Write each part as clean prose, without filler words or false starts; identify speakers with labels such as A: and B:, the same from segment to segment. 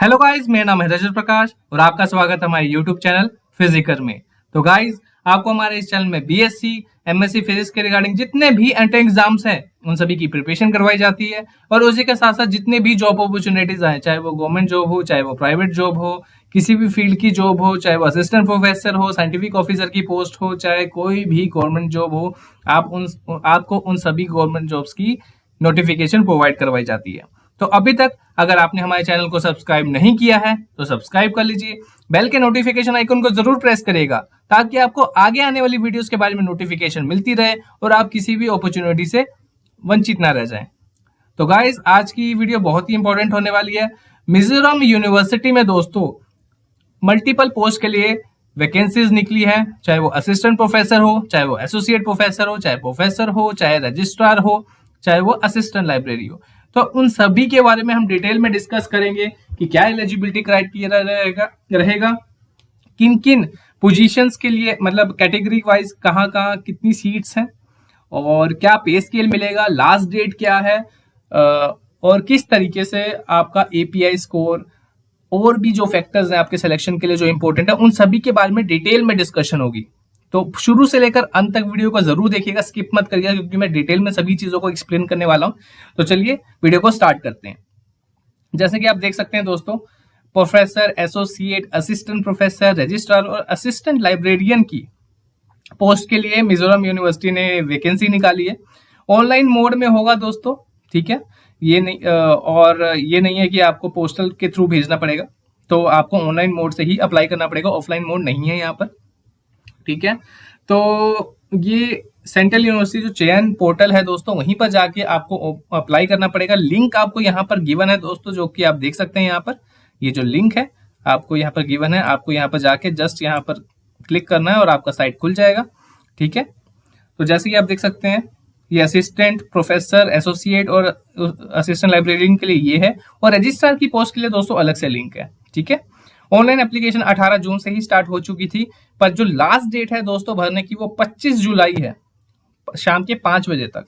A: Hello guys, मेरा नाम है रजत प्रकाश और आपका स्वागत है हमारे यूट्यूब चैनल फिजिकर में। तो गाइस, आपको हमारे इस चैनल में बीएससी, एमएससी फिजिक्स के रिगार्डिंग जितने भी एंट्रेंस एग्जाम्स हैं उन सभी की प्रिपरेशन करवाई जाती है। और उसी के साथ साथ जितने भी जॉब अपॉर्चुनिटीज आए, चाहे वो गवर्नमेंट जॉब हो, चाहे वो प्राइवेट जॉब हो, किसी भी फील्ड की जॉब हो, चाहे वो असिस्टेंट प्रोफेसर हो, साइंटिफिक ऑफिसर की पोस्ट हो, चाहे कोई भी गवर्नमेंट जॉब हो, आपको उन सभी गवर्नमेंट जॉब्स की नोटिफिकेशन प्रोवाइड करवाई जाती है। तो अभी तक अगर आपने हमारे चैनल को सब्सक्राइब नहीं किया है तो सब्सक्राइब कर लीजिए, बेल के नोटिफिकेशन आइकन को जरूर प्रेस करेगा ताकि आपको आगे आने वाली वीडियोस के बारे में नोटिफिकेशन मिलती रहे और आप किसी भी अपॉर्चुनिटी से वंचित ना रह जाएं। तो गाइस, आज की वीडियो बहुत ही इंपॉर्टेंट होने वाली है। मिजोरम यूनिवर्सिटी में दोस्तों मल्टीपल पोस्ट के लिए वैकेंसीज निकली है, चाहे वो असिस्टेंट प्रोफेसर हो, चाहे वो एसोसिएट प्रोफेसर हो, चाहे प्रोफेसर हो, चाहे रजिस्ट्रार हो, चाहे वो असिस्टेंट लाइब्रेरी हो। तो उन सभी के बारे में हम डिटेल में डिस्कस करेंगे कि क्या एलिजिबिलिटी क्राइटेरिया रहेगा, किन किन पोजीशंस के लिए, मतलब कैटेगरी वाइज कहाँ कहाँ कितनी सीट्स हैं, और क्या पे स्केल मिलेगा, लास्ट डेट क्या है, और किस तरीके से आपका एपीआई स्कोर और भी जो फैक्टर्स हैं आपके सिलेक्शन के लिए जो इंपॉर्टेंट है, उन सभी के बारे में डिटेल में डिस्कशन होगी। तो शुरू से लेकर अंत तक वीडियो को जरूर देखिएगा, स्किप मत करिएगा, क्योंकि मैं डिटेल में सभी चीजों को एक्सप्लेन करने वाला हूं। तो चलिए वीडियो को स्टार्ट करते हैं। जैसे कि आप देख सकते हैं दोस्तों, professor, associate, assistant professor, registrar और असिस्टेंट लाइब्रेरियन की पोस्ट के लिए मिजोरम यूनिवर्सिटी ने वैकेंसी निकाली है। ऑनलाइन मोड में होगा दोस्तों, ठीक है। ये नहीं और ये नहीं है कि आपको पोस्टल के थ्रू भेजना पड़ेगा, तो आपको ऑनलाइन मोड से ही अप्लाई करना पड़ेगा, ऑफलाइन मोड नहीं है यहाँ पर, ठीक है। तो ये सेंट्रल यूनिवर्सिटी जो चयन पोर्टल है दोस्तों, वहीं पर जाके आपको अप्लाई करना पड़ेगा। लिंक आपको यहाँ पर गिवन है दोस्तों, जो कि आप देख सकते हैं यहाँ पर। ये जो लिंक है आपको यहाँ पर गिवन है, आपको यहाँ पर जाके जस्ट यहाँ पर क्लिक करना है और आपका साइट खुल जाएगा, ठीक है। तो जैसे कि आप देख सकते हैं, ये असिस्टेंट प्रोफेसर, एसोसिएट और असिस्टेंट लाइब्रेरियन के लिए ये है, और रजिस्ट्रार की पोस्ट के लिए दोस्तों अलग से लिंक है, ठीक है। ऑनलाइन एप्लीकेशन 18 जून से ही स्टार्ट हो चुकी थी, पर जो लास्ट डेट है दोस्तों भरने की वो 25 जुलाई है, शाम के 5 बजे तक।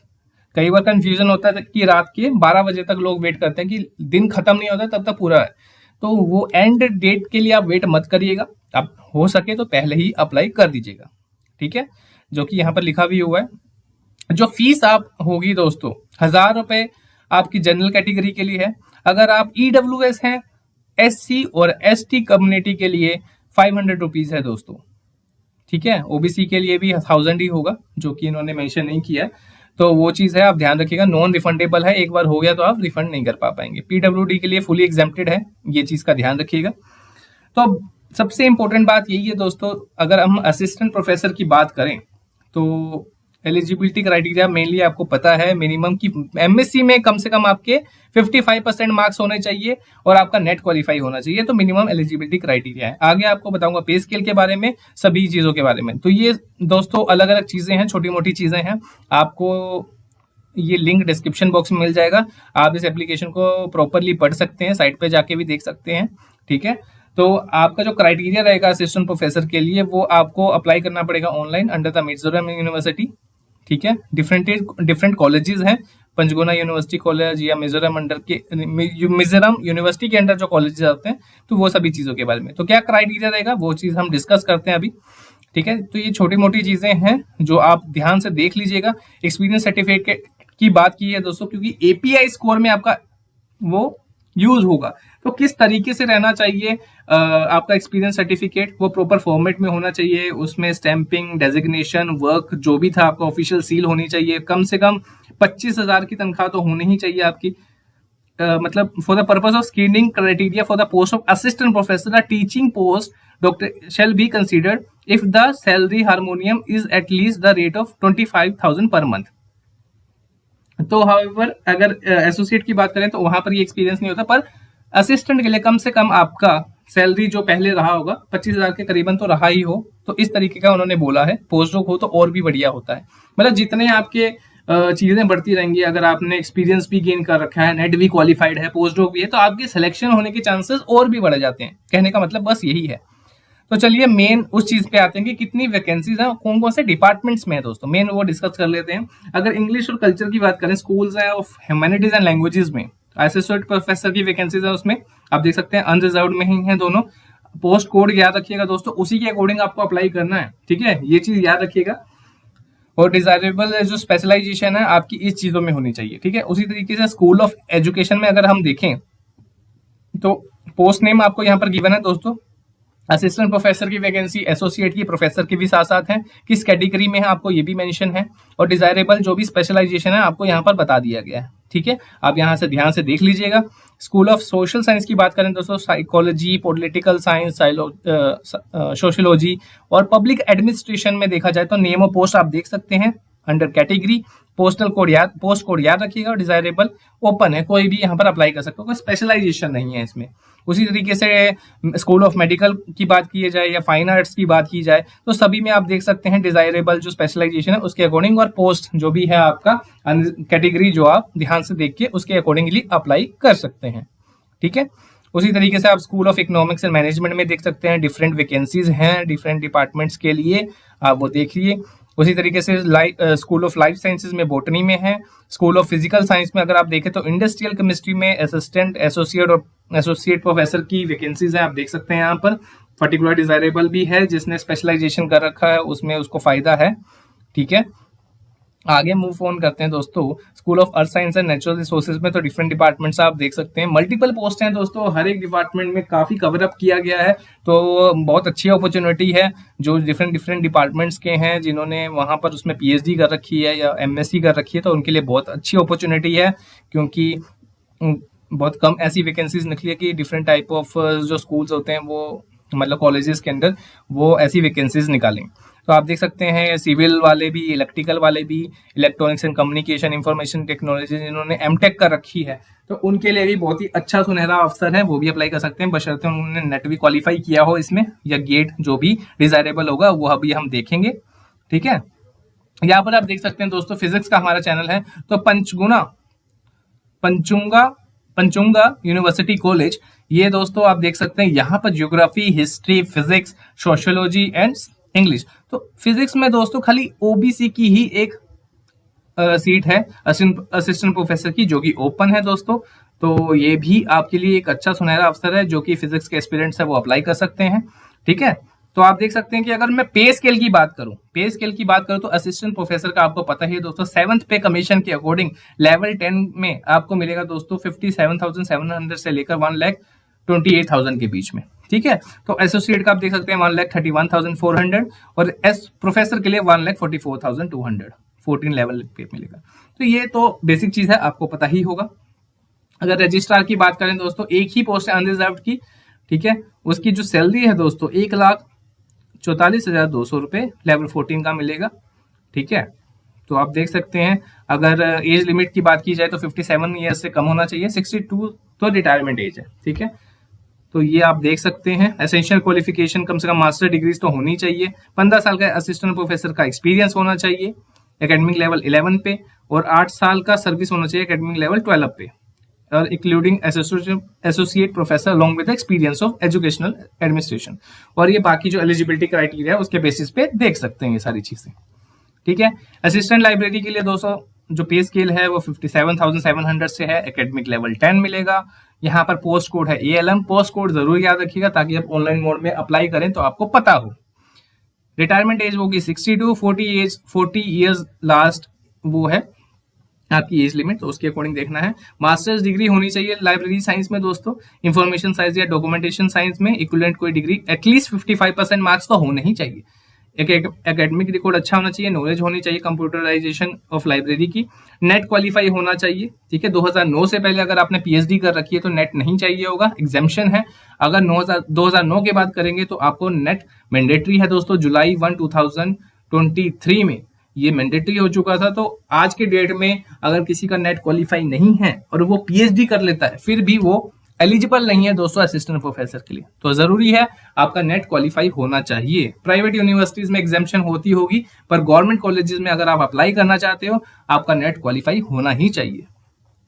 A: कई बार कंफ्यूजन होता है कि रात के 12 बजे तक लोग वेट करते हैं कि दिन खत्म नहीं होता तब तक पूरा है, तो वो एंड डेट के लिए आप वेट मत करिएगा, आप हो सके तो पहले ही अप्लाई कर दीजिएगा, ठीक है। जो कि यहाँ पर लिखा भी हुआ है। जो फीस आप होगी दोस्तों, 1000 रुपए आपकी जनरल कैटेगरी के लिए है। अगर आप ईडब्ल्यूएस हैं, एससी और एसटी कम्युनिटी के लिए 500 रुपीज है दोस्तों, ठीक है। ओबीसी के लिए भी 1000 ही होगा, जो कि इन्होंने मेंशन नहीं किया है, तो वो चीज है, आप ध्यान रखिएगा। नॉन रिफंडेबल है, एक बार हो गया तो आप रिफंड नहीं कर पाएंगे। पीडब्ल्यूडी के लिए फुली एग्जेम्प्टेड है, ये चीज का ध्यान रखिएगा। तो सबसे इंपॉर्टेंट बात यही है दोस्तों, अगर हम असिस्टेंट प्रोफेसर की बात करें तो एलिजिबिलिटी क्राइटेरिया मेनली आपको पता है, मिनिमम की एमएससी में कम से कम आपके 55% मार्क्स होने चाहिए और आपका नेट क्वालिफाई होना चाहिए, तो मिनिमम एलिजिबिलिटी क्राइटेरिया है। आगे आपको बताऊंगा पे स्केल के बारे में, सभी चीजों के बारे में। तो ये दोस्तों अलग अलग चीजें हैं, छोटी मोटी चीजें हैं, आपको ये लिंक डिस्क्रिप्शन बॉक्स में मिल जाएगा। आप इस एप्लीकेशन को प्रॉपरली पढ़ सकते हैं, साइट पे जाके भी देख सकते हैं, ठीक है। तो आपका जो क्राइटेरिया रहेगा असिस्टेंट प्रोफेसर के लिए, वो आपको अप्लाई करना पड़ेगा online under the Mizoram university, ठीक है। डिफरेंट कॉलेजेस हैं, पंचगुना यूनिवर्सिटी कॉलेज या मिजोरम अंडर के मिजोरम यूनिवर्सिटी के अंडर जो कॉलेजेस आते हैं, तो वो सभी चीजों के बारे में। तो क्या क्राइटेरिया रहेगा वो चीज हम डिस्कस करते हैं अभी, ठीक है। तो ये छोटी मोटी चीजें हैं जो आप ध्यान से देख लीजिएगा। एक्सपीरियंस सर्टिफिकेट की बात की है दोस्तों, क्योंकि एपीआई स्कोर में आपका वो यूज होगा, तो किस तरीके से रहना चाहिए आपका एक्सपीरियंस सर्टिफिकेट, वो प्रॉपर फॉर्मेट में होना चाहिए, उसमें स्टैंपिंग, डेजिग्नेशन, वर्क जो भी था आपका ऑफिशियल सील होनी चाहिए, कम से कम 25,000 की तनख्वाह तो होनी ही चाहिए आपकी। मतलब for the purpose of screening criteria for the post of assistant professor, teaching post doctor shall be considered if the salary harmonium is at least the rate of 25,000 per month. तो हाउएवर अगर associate की बात करें तो वहां पर ये experience नहीं होता, पर असिस्टेंट के लिए कम से कम आपका सैलरी जो पहले रहा होगा 25,000 के करीबन तो रहा ही हो, तो इस तरीके का उन्होंने बोला है। पोस्ट डॉक हो तो और भी बढ़िया होता है, मतलब जितने आपके चीजें बढ़ती रहेंगी, अगर आपने एक्सपीरियंस भी गेन कर रखा है, नेट भी क्वालिफाइड है, पोस्ट डॉक भी है, तो आपके सिलेक्शन होने के चांसेस और भी बढ़ जाते हैं। कहने का मतलब बस यही है। तो चलिए मेन उस चीज पे आते हैं कि कितनी वैकेंसीज हैं, कौन कौन से डिपार्टमेंट्स में है दोस्तों, मेन वो डिस्कस कर लेते हैं। अगर इंग्लिश और कल्चर की बात करें, स्कूल्स हैं और ह्यूमैनिटीज एंड लैंग्वेजेस में एसोसिएट प्रोफेसर की वैकेंसीज है उसमें आप देख सकते हैं अनरिजर्व्ड में ही है दोनों। पोस्ट कोड याद रखिएगा दोस्तों, उसी के अकॉर्डिंग आपको अप्लाई करना है, ठीक है, ये चीज याद रखिएगा। और डिजायरेबल जो स्पेशलाइजेशन है आपकी इस चीजों में होनी चाहिए, ठीक है। उसी तरीके से स्कूल ऑफ एजुकेशन में अगर हम देखें तो पोस्ट नेम आपको यहाँ पर गिवन है दोस्तों। असिस्टेंट प्रोफेसर की वैकेंसी, एसोसिएट की, प्रोफेसर की भी साथ साथ है, किस कैटेगरी में है आपको ये भी मेंशन है, और डिजायरेबल जो भी स्पेशलाइजेशन है आपको यहाँ पर बता दिया गया है, ठीक है। आप यहाँ से ध्यान से देख लीजिएगा। स्कूल ऑफ सोशल साइंस की बात करें दोस्तों, साइकोलॉजी, पॉलिटिकल साइंस, सोशियोलॉजी और पब्लिक एडमिनिस्ट्रेशन में देखा जाए तो नेम ऑफ पोस्ट आप देख सकते हैं अंडर कैटेगरी। पोस्ट कोड याद रखिएगा, और डिजायरेबल ओपन है, कोई भी यहाँ पर अप्लाई कर सकते हो, कोई स्पेशलाइजेशन नहीं है इसमें। उसी तरीके से स्कूल ऑफ मेडिकल की बात की जाए या फाइन आर्ट्स की बात की जाए तो सभी में आप देख सकते हैं डिजायरेबल जो स्पेशलाइजेशन है उसके अकॉर्डिंग, और पोस्ट जो भी है आपका कैटेगरी जो आप ध्यान से देख के उसके अकॉर्डिंगली अप्लाई कर सकते हैं, ठीक है। उसी तरीके से आप school of economics and management में देख सकते हैं डिफरेंट वैकेंसीज हैं डिफरेंट डिपार्टमेंट्स के लिए, आप वो देखिए। उसी तरीके से स्कूल ऑफ लाइफ साइंसेज में बोटनी में है। स्कूल ऑफ फिजिकल साइंस में अगर आप देखें तो इंडस्ट्रियल केमिस्ट्री में असिस्टेंट, एसोसिएट और एसोसिएट प्रोफेसर की वैकेंसीज हैं, आप देख सकते हैं यहाँ पर। पर्टिकुलर डिजायरेबल भी है, जिसने स्पेशलाइजेशन कर रखा है उसमें उसको फायदा है, ठीक है। आगे मूव ऑन करते हैं दोस्तों। School of earth science and natural resources में तो डिफरेंट डिपार्टमेंट्स आप देख सकते हैं, मल्टीपल पोस्ट हैं दोस्तों, हर एक डिपार्टमेंट में काफी कवर अप किया गया है, तो बहुत अच्छी अपॉर्चुनिटी है। जो डिफरेंट डिपार्टमेंट्स के हैं जिन्होंने वहां पर उसमें पीएचडी कर रखी है या एमएससी कर रखी है तो उनके लिए बहुत अच्छी अपॉर्चुनिटी है, क्योंकि बहुत कम ऐसी वैकेंसीज निकली है कि डिफरेंट टाइप ऑफ जो स्कूल्स होते हैं वो मतलब कॉलेजेस के अंदर वो ऐसी वैकेंसीज निकालें। तो आप देख सकते हैं सिविल वाले भी, इलेक्ट्रिकल वाले भी, electronics and communication, information technology जिन्होंने एमटेक कर रखी है तो उनके लिए भी बहुत ही अच्छा सुनहरा अवसर है, वो भी अप्लाई कर सकते हैं, बशर्ते उन्होंने नेट भी क्वालिफाई किया हो इसमें, या गेट जो भी डिजायरेबल होगा वो अभी हम देखेंगे, ठीक है। यहाँ पर आप देख सकते हैं दोस्तों फिजिक्स का हमारा चैनल है, तो पंचुंगा यूनिवर्सिटी कॉलेज, ये दोस्तों आप देख सकते हैं यहाँ पर geography, history, physics, sociology and English. तो फिजिक्स में दोस्तों खाली ओबीसी की ही एक सीट है असिस्टेंट प्रोफेसर की, जो कि ओपन है दोस्तों। तो ये भी आपके लिए एक अच्छा सुनहरा अवसर है, जो कि फिजिक्स के एस्पिरेंट्स है वो अप्लाई कर सकते हैं, ठीक है। तो आप देख सकते हैं कि अगर मैं पे स्केल की बात करूं तो असिस्टेंट प्रोफेसर का आपको पता ही है दोस्तों, 7th पे कमीशन के अकॉर्डिंग लेवल 10 में आपको मिलेगा दोस्तों 57,700 से लेकर 1,28,000 के बीच में, ठीक है। तो एसोसिएट का आप देख सकते हैं 1,31,400 और एस प्रोफेसर के लिए 1,44,200 14 लेवल पे मिलेगा। तो ये तो बेसिक चीज है, आपको पता ही होगा। अगर रजिस्ट्रार की बात करें दोस्तों, एक ही पोस्ट है अनरिजर्व्ड की, ठीक है, उसकी जो सैलरी है दोस्तों 1,44,200 रुपए लेवल 14 का मिलेगा, ठीक है। तो आप देख सकते हैं अगर एज लिमिट की बात की जाए तो 57 ईयर्स से कम होना चाहिए, 62 तो रिटायरमेंट एज है, ठीक है। तो ये आप देख सकते हैं। एसेंशियल क्वालिफिकेशन कम से कम मास्टर डिग्रीज तो होनी चाहिए, 15 साल का असिस्टेंट प्रोफेसर का एक्सपीरियंस होना चाहिए एकेडमिक लेवल 11 पे, और 8 साल का सर्विस होना चाहिए एकेडमिक लेवल 12 पे, और including associate professor along with experience of educational administration. और ये बाकी जो एलिजिबिलिटी क्राइटेरिया है उसके बेसिस पे देख सकते हैं ये सारी चीजें, ठीक है। असिस्टेंट लाइब्रेरी के लिए दोस्तों जो पे स्केल है वो 57,700 से है, एकेडमिक लेवल 10 मिलेगा। यहाँ पर पोस्ट कोड है ALM, पोस्ट कोड जरूर याद रखिएगा ताकि आप ऑनलाइन मोड में अप्लाई करें तो आपको पता हो। रिटायरमेंट एज होगी 62, 40 ईयर्स लास्ट वो है आपकी एज लिमिट, तो उसके अकॉर्डिंग देखना है। मास्टर्स डिग्री होनी चाहिए लाइब्रेरी साइंस में दोस्तों, इंफॉर्मेशन साइंस या डॉक्यूमेंटेशन साइंस में इक्विवेलेंट कोई डिग्री, एटलीस्ट 55% मार्क्स तो होने ही चाहिए। एकेडमिक रिकॉर्ड अच्छा होना चाहिए, नॉलेज होनी चाहिए कंप्यूटराइजेशन ऑफ लाइब्रेरी की, नेट क्वालिफाई होना चाहिए, ठीक है। 2009 से पहले अगर आपने PhD कर रखी है तो नेट नहीं चाहिए होगा, एग्जेम्पशन है। अगर 2009 के बाद करेंगे तो आपको नेट मैंडेटरी है दोस्तों। जुलाई 1, 2023 में ये मैंडेटरी हो चुका था। तो आज के डेट में अगर किसी का नेट क्वालिफाई नहीं है और वो PhD कर लेता है फिर भी वो एलिजिबल नहीं है दोस्तों असिस्टेंट प्रोफेसर के लिए। तो जरूरी है आपका नेट क्वालिफाई होना चाहिए। प्राइवेट यूनिवर्सिटीज में एग्जाम्पशन होती होगी, पर गवर्नमेंट कॉलेजेस में अगर आप अप्लाई करना चाहते हो आपका नेट क्वालिफाई होना ही चाहिए,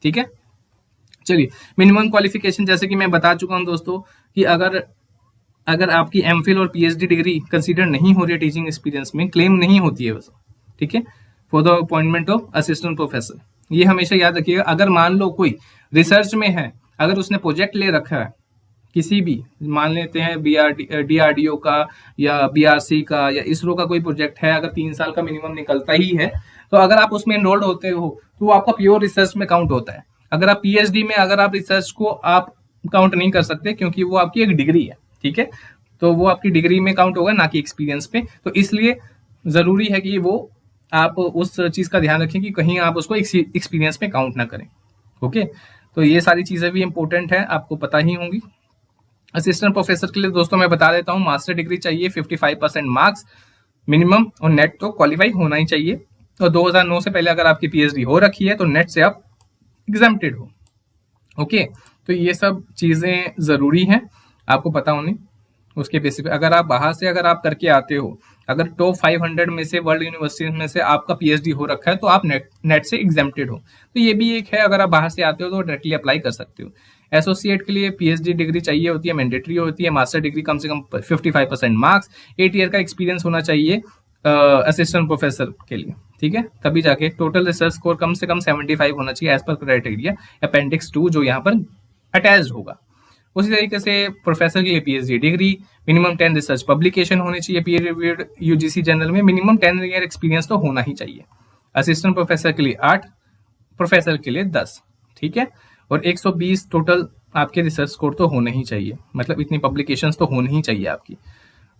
A: ठीक है। चलिए, मिनिमम क्वालिफिकेशन जैसे कि मैं बता चुका हूं दोस्तों कि अगर आपकी MPhil और PhD डिग्री कंसीडर नहीं हो रही है टीचिंग एक्सपीरियंस में, क्लेम नहीं होती है वैसे, ठीक है, for the appointment of assistant professor. ये हमेशा याद रखिएगा। अगर मान लो कोई रिसर्च में है, अगर उसने प्रोजेक्ट ले रखा है किसी भी, मान लेते हैं DRDO का या BRC का या इसरो का कोई प्रोजेक्ट है, अगर 3 साल का मिनिमम निकलता ही है, तो अगर आप उसमें एनरोल्ड होते हो तो वो आपका प्योर रिसर्च में काउंट होता है। अगर आप PhD में अगर आप रिसर्च को आप काउंट नहीं कर सकते, क्योंकि वो आपकी एक डिग्री है, ठीक है, तो वो आपकी डिग्री में काउंट होगा, ना कि एक्सपीरियंस पे। तो इसलिए जरूरी है कि वो आप उस चीज का ध्यान रखें कि कहीं आप उसको एक्सपीरियंस में काउंट ना करें। ओके, तो ये सारी चीजें भी इंपॉर्टेंट है, आपको पता ही होंगी। असिस्टेंट प्रोफेसर के लिए दोस्तों मैं बता देता हूँ, मास्टर डिग्री चाहिए, 55% मार्क्स मिनिमम, और नेट तो क्वालिफाई होना ही चाहिए। और 2009 से पहले अगर आपकी PhD हो रखी है तो नेट से आप एग्जाम्प्टेड हो। ओके, तो ये सब चीजें जरूरी हैं, आपको पता होनी। उसके बेसिस पे अगर आप बाहर से अगर आप करके आते हो, अगर टॉप 500 में से वर्ल्ड यूनिवर्सिटी में से आपका PhD हो रखा है, तो आप नेट से एग्जाम्प्टेड हो। तो ये भी एक है, अगर आप बाहर से आते हो तो डायरेक्टली अप्लाई कर सकते हो। एसोसिएट के लिए PhD डिग्री चाहिए होती है, मैंडेटरी होती है। मास्टर डिग्री कम से कम 55% मार्क्स, 8 ईयर का एक्सपीरियंस होना चाहिए असिस्टेंट प्रोफेसर के लिए, ठीक है, तभी जाके टोटल रिसर्च स्कोर कम से कम 75 होना चाहिए एज पर क्राइटेरिया अपेंडिक्स 2 जो यहाँ पर अटैच्ड होगा। उसी तरीके से प्रोफेसर के लिए PhD degree, minimum 10 research publication होनी चाहिए पीयर रिव्यूड UGC जर्नल में, मिनिमम 10 ईयर एक्सपीरियंस तो होना ही चाहिए। असिस्टेंट प्रोफेसर के लिए 8, प्रोफेसर के लिए 10, ठीक है, और 120 टोटल आपके रिसर्च स्कोर तो होने ही चाहिए, मतलब इतनी पब्लिकेशंस तो होनी ही चाहिए आपकी।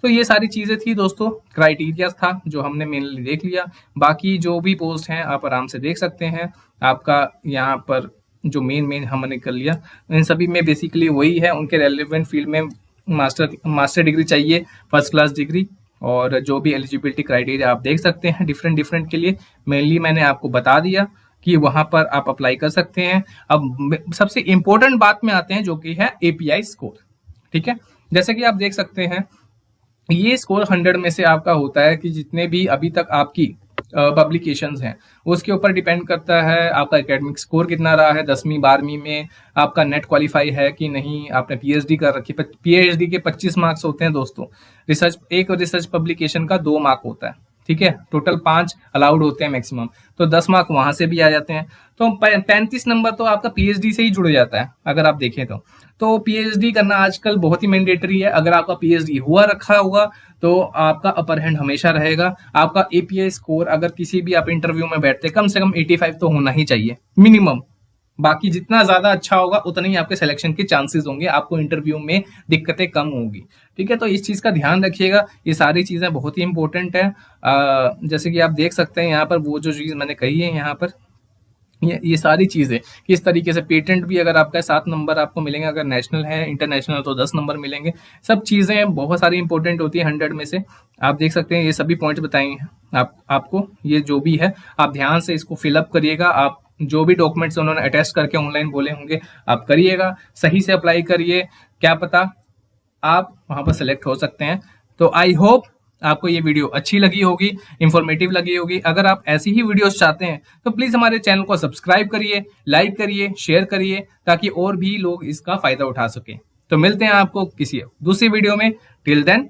A: तो ये सारी चीजें थी दोस्तों, क्राइटेरिया था जो हमने मेनली देख लिया। बाकी जो भी पोस्ट हैं आप आराम से देख सकते हैं, आपका यहाँ पर जो मेन हमने कर लिया, इन सभी में बेसिकली वही है, उनके रेलिवेंट फील्ड में मास्टर डिग्री चाहिए, फर्स्ट क्लास डिग्री, और जो भी एलिजिबिलिटी क्राइटेरिया आप देख सकते हैं डिफरेंट के लिए, मेनली मैंने आपको बता दिया कि वहां पर आप अप्लाई कर सकते हैं। अब सबसे इंपॉर्टेंट बात में आते हैं जो कि है API स्कोर, ठीक है। जैसे कि आप देख सकते हैं, ये स्कोर 100 में से आपका होता है कि जितने भी अभी तक आपकी पब्लिकेशंस हैं उसके ऊपर डिपेंड करता है आपका एकेडमिक स्कोर कितना रहा है 10वीं 12वीं में, आपका नेट क्वालिफाई है कि नहीं, आपने PhD कर रखी है। PhD के 25 मार्क्स होते हैं दोस्तों, एक रिसर्च पब्लिकेशन का 2 मार्क होता है, ठीक है, टोटल 5 अलाउड होते हैं मैक्सिमम, तो 10 मार्क वहां से भी आ जाते हैं। तो 35 नंबर तो आपका PhD से ही जुड़ जाता है अगर आप देखें तो PhD करना आजकल बहुत ही मैंडेटरी है। अगर आपका PhD हुआ रखा होगा तो आपका अपर हैंड हमेशा रहेगा। आपका API स्कोर अगर किसी भी आप इंटरव्यू में बैठते कम से कम 85 तो होना ही चाहिए मिनिमम। बाकी जितना ज्यादा अच्छा होगा उतने ही आपके सिलेक्शन के चांसेस होंगे, आपको इंटरव्यू में दिक्कतें कम होगी, ठीक है। तो इस चीज का ध्यान रखिएगा, ये सारी चीजें बहुत ही इंपॉर्टेंट है। जैसे कि आप देख सकते हैं यहाँ पर वो जो चीज मैंने कही है यहाँ पर, ये सारी चीजें किस तरीके से, पेटेंट भी अगर आपका 7 नंबर आपको मिलेंगे, अगर नेशनल है, इंटरनेशनल तो 10 नंबर मिलेंगे। सब चीजें बहुत सारी इंपॉर्टेंट होती है 100 में से। आप देख सकते हैं ये सभी पॉइंट्स बताए हैं आपको, ये जो भी है आप ध्यान से इसको फिलअप करिएगा। आप जो भी डॉक्यूमेंट्स उन्होंने अटेस्ट करके ऑनलाइन बोले होंगे आप करिएगा, सही से अप्लाई करिए, क्या पता आप वहां पर सिलेक्ट हो सकते हैं। तो आई होप आपको ये वीडियो अच्छी लगी होगी, इंफॉर्मेटिव लगी होगी। अगर आप ऐसी ही वीडियोस चाहते हैं तो प्लीज हमारे चैनल को सब्सक्राइब करिए, लाइक करिए, शेयर करिए, ताकि और भी लोग इसका फायदा उठा सके। तो मिलते हैं आपको किसी दूसरी वीडियो में। Till then